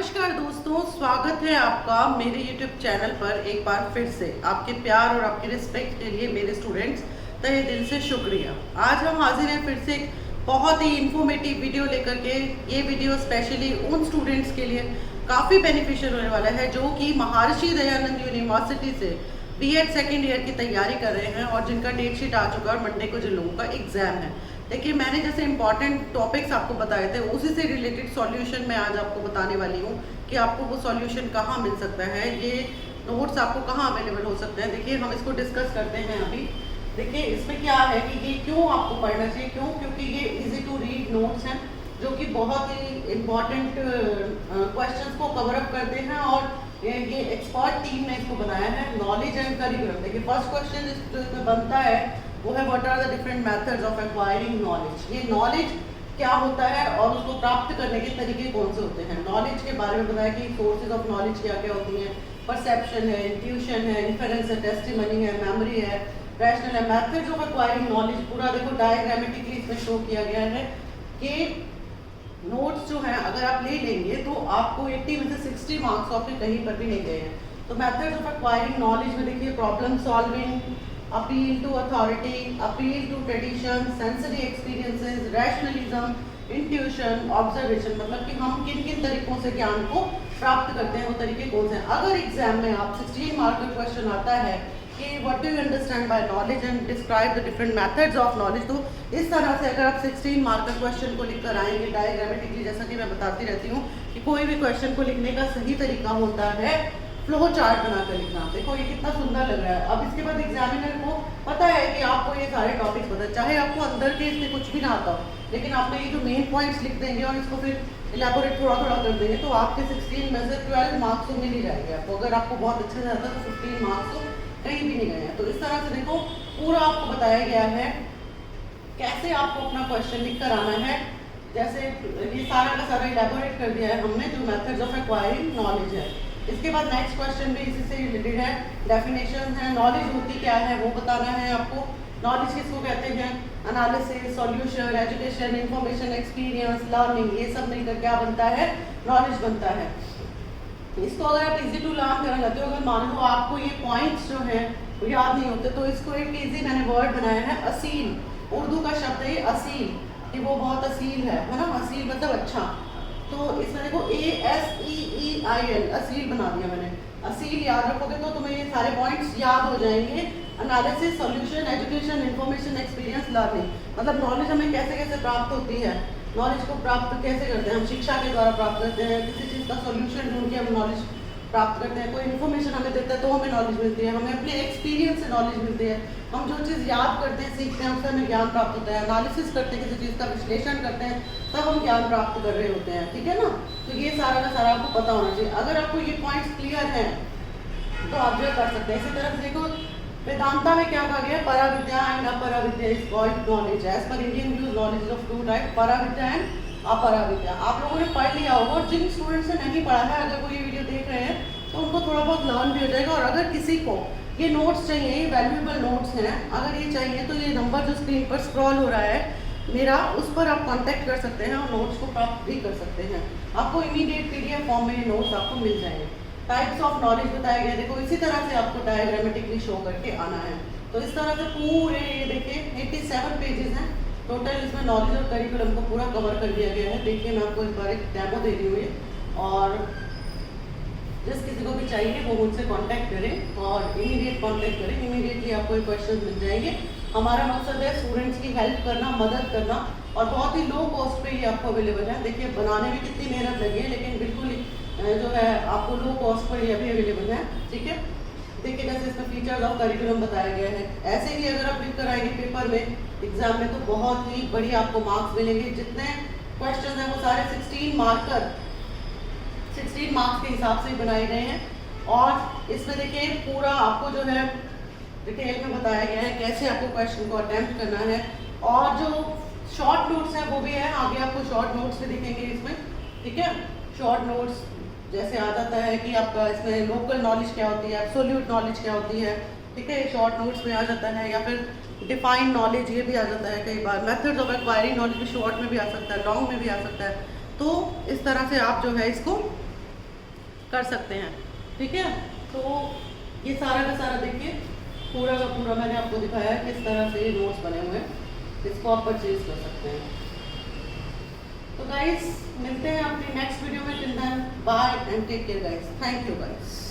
नमस्कार दोस्तों, स्वागत है आपका मेरे YouTube चैनल पर एक बार फिर से। आपके प्यार और आपके रिस्पेक्ट के लिए मेरे स्टूडेंट्स तहे दिल से शुक्रिया। आज हम हाजिर हैं फिर से एक बहुत ही इंफॉर्मेटिव वीडियो लेकर के। ये वीडियो स्पेशली उन स्टूडेंट्स के लिए काफ़ी बेनिफिशियल होने वाला है जो कि महर्षि दयानंद यूनिवर्सिटी से B.Ed सेकेंड ईयर की तैयारी कर रहे हैं और जिनका डेट शीट आ चुका है और मंडे को जिन लोगों का एग्जाम है। देखिए, मैंने जैसे इंपॉर्टेंट टॉपिक्स आपको बताए थे उसी से रिलेटेड सॉल्यूशन मैं आज आपको बताने वाली हूँ कि आपको वो सॉल्यूशन कहाँ मिल सकता है, ये नोट्स आपको कहाँ अवेलेबल हो सकते हैं। देखिए, हम इसको डिस्कस करते हैं अभी। देखिए, इसमें क्या है कि ये क्यों आपको पढ़ना चाहिए, क्योंकि ये इजी टू रीड नोट्स हैं जो कि बहुत ही इम्पॉर्टेंट क्वेश्चंस को कवर अप करते हैं और ये एक्सपर्ट टीम ने इसको बनाया है। Knowledge and curriculum. देखिए, फर्स्ट क्वेश्चन जो इसमें बनता है वो है what are the different methods of acquiring knowledge. ये नॉलेज क्या होता है और उसको प्राप्त करने के तरीके कौन से होते हैं। नॉलेज के बारे में बताया कि सोर्सेज ऑफ नॉलेज क्या क्या होती हैं। परसेप्शन है, इंट्यूशन है, इन्फेरेंस है, टेस्टिमनी है, मेमोरी है, रैशनल है। मेथड्स ऑफ एक्वायरिंग नॉलेज पूरा देखो डायग्रामेटिकली इसमें शो किया गया है कि नोट्स जो हैं अगर आप ले लेंगे तो आपको 80 में से 60 मार्क्स आपके कहीं पर भी नहीं गए हैं। तो मेथड्स ऑफ एक्वायरिंग नॉलेज में देखिए problem solving, appeal to authority, appeal to tradition, sensory experiences, rationalism, intuition, observation. मतलब कि हम किन किन तरीकों से ज्ञान को प्राप्त करते हैं, वो तरीके कौन से हैं। अगर एग्जाम में आप 16 मार्क का क्वेश्चन आता है कि what do you understand by knowledge and describe the different methods of knowledge, तो इस तरह से अगर आप 16 मार्क का क्वेश्चन को लिखकर आएंगे डायग्रामेटिकली, जैसा कि मैं बताती रहती हूँ कि कोई भी क्वेश्चन को लिखने का सही तरीका होता है फ्लो चार्ट बनाकर लिखना। देखो ये कितना सुंदर लग रहा है। अब इसके बाद एग्जामिनर को पता है कि आपको ये सारे टॉपिक्स पता है, चाहे आपको अंदर के इससे कुछ भी ना आता हो, लेकिन आपने ये जो मेन पॉइंट्स लिख देंगे और इसको फिर इलेबोरेट थोड़ा थोड़ा कर देंगे तो आपके 16 में से 12 मार्क्स तो मिल ही जाएंगे आपको। अगर आपको बहुत अच्छे से आता है तो 15 मार्क्स तो कहीं भी नहीं गए हैं। तो इस तरह से देखो पूरा आपको बताया गया है कैसे आपको अपना क्वेश्चन लिख कर आना है। जैसे ये सारा का सारा इलेबोरेट कर दिया है हमने जो मेथड्स ऑफ एक्वायरिंग नॉलेज है। इसके बाद नेक्स्ट क्वेश्चन भी इसी से रिलेटेड है। डेफिनेशन है, नॉलेज होती क्या है वो बताना है आपको। नॉलेज किसको कहते हैं, analysis, solution, education, information, experience, learning, ये सब मिलकर क्या बनता है, नॉलेज बनता है। इसको अगर आप इजी टू लर्न करना चाहते हो, अगर मान लो आपको ये पॉइंट्स जो हैं वो याद नहीं होते, तो इसको एक इजी मैंने वर्ड बनाया है असील। उर्दू का शब्द है असील, कि वो बहुत असील है ना। असील मतलब अच्छा। तो इसमें देखो ASEEIL असील बना दिया मैंने। असील याद रखोगे तो तुम्हें ये सारे पॉइंट्स याद हो जाएंगे। Analysis, solution, education, information, experience, learning. मतलब नॉलेज हमें कैसे कैसे प्राप्त होती है, नॉलेज को प्राप्त कैसे करते हैं हम, शिक्षा के द्वारा प्राप्त करते हैं। किसी चीज़ का सॉल्यूशन ढूंढ के हम नॉलेज प्राप्त करते हैं। कोई इन्फॉर्मेशन हमें देता है तो हमें नॉलेज मिलती है। हमें अपने एक्सपीरियंस से नॉलेज मिलती है। हम जो चीज़ याद करते हैं, सीखते हैं, उससे हमें ज्ञान प्राप्त होता है। एनालिसिस करते हैं, किसी चीज़ का विश्लेषण करते हैं, तब हम ज्ञान प्राप्त कर रहे होते हैं। ठीक है ना। तो ये सारा का सारा आपको पता होना चाहिए। अगर आपको ये पॉइंट्स क्लियर हैं तो आप जो कर सकते हैं। इसी तरह से देखो वेदांता में क्या कहा गया, पराविद्या एंड अपराविद्या is called knowledge. As per Indian views knowledge of two type, पराविद्या एंड अपराविद्या। आप लोगों ने पढ़ लिया होगा और जिन स्टूडेंट्स ने नहीं पढ़ा है, अगर वो ये वीडियो देख रहे हैं तो उनको थोड़ा बहुत लर्न भी हो जाएगा। और अगर किसी को ये नोट्स चाहिए, ये वैल्यूएबल नोट्स हैं, अगर ये चाहिए तो ये नंबर जो स्क्रीन पर स्क्रॉल हो रहा है मेरा, उस पर आप कांटेक्ट कर सकते हैं और नोट्स को प्राप्त भी कर सकते हैं। आपको इमीडिएट PDF फॉर्म में ये नोट्स आपको मिल जाएंगे। टाइप्स ऑफ नॉलेज बताया गया, देखो इसी तरह से आपको डायग्रामेटिकली शो करके आना है। तो इस तरह से पूरे ये देखिए 87 पेजेस हैं टोटल। इसमें नॉलेज और करिकुलम को पूरा कवर कर दिया गया है। देखिए, मैं आपको इस बार एक डेमो दे रही हूँ और जिस किसी को भी चाहिए वो मुझसे कांटेक्ट करें और इमीडिएट कांटेक्ट करें। इमीडिएटली आपको ये क्वेश्चन मिल जाएंगे। हमारा मकसद है स्टूडेंट्स की हेल्प करना, मदद करना, और बहुत ही लो कॉस्ट पे ये आपको अवेलेबल है। देखिए, बनाने में कितनी मेहनत लगी है, लेकिन बिल्कुल जो है आपको लो कॉस्ट पर ये अभी अवेलेबल है। ठीक है। देखिए, जैसे इसमें फीचर्स ऑफ करिकुलम बताया गया है। ऐसे ही अगर आप लिख कर आएंगे पेपर में, एग्जाम में, तो बहुत ही बढ़िया आपको मार्क्स मिलेंगे। जितने क्वेश्चन हैं वो सारे 16 मार्क्स के हिसाब से बनाए गए हैं। और इसमें देखिए पूरा आपको जो है डिटेल में बताया गया है कैसे आपको क्वेश्चन को अटेम्प्ट करना है। और जो शॉर्ट नोट्स हैं वो भी है, आगे आपको शॉर्ट नोट्स भी दिखेंगे इसमें। ठीक है। शॉर्ट नोट्स जैसे आ जाता है कि आपका इसमें लोकल नॉलेज क्या होती है, एब्सोल्यूट नॉलेज क्या होती है। ठीक है, शॉर्ट नोट्स में आ जाता है। या फिर डिफाइंड नॉलेज, ये भी आ जाता है कई बार। मेथड्स ऑफ एक्वायरिंग नॉलेज भी शॉर्ट में भी आ सकता है, लॉन्ग में भी आ सकता है। तो इस तरह से आप जो है इसको कर सकते हैं। ठीक है, तो ये सारा का सारा देखिए, पूरा का पूरा मैंने आपको दिखाया है किस तरह से नोट्स बने हुए हैं, इसको आप परचेज कर सकते हैं। तो गाइस मिलते हैं अपनी नेक्स्ट वीडियो में, till then bye and take care guys, thank you guys.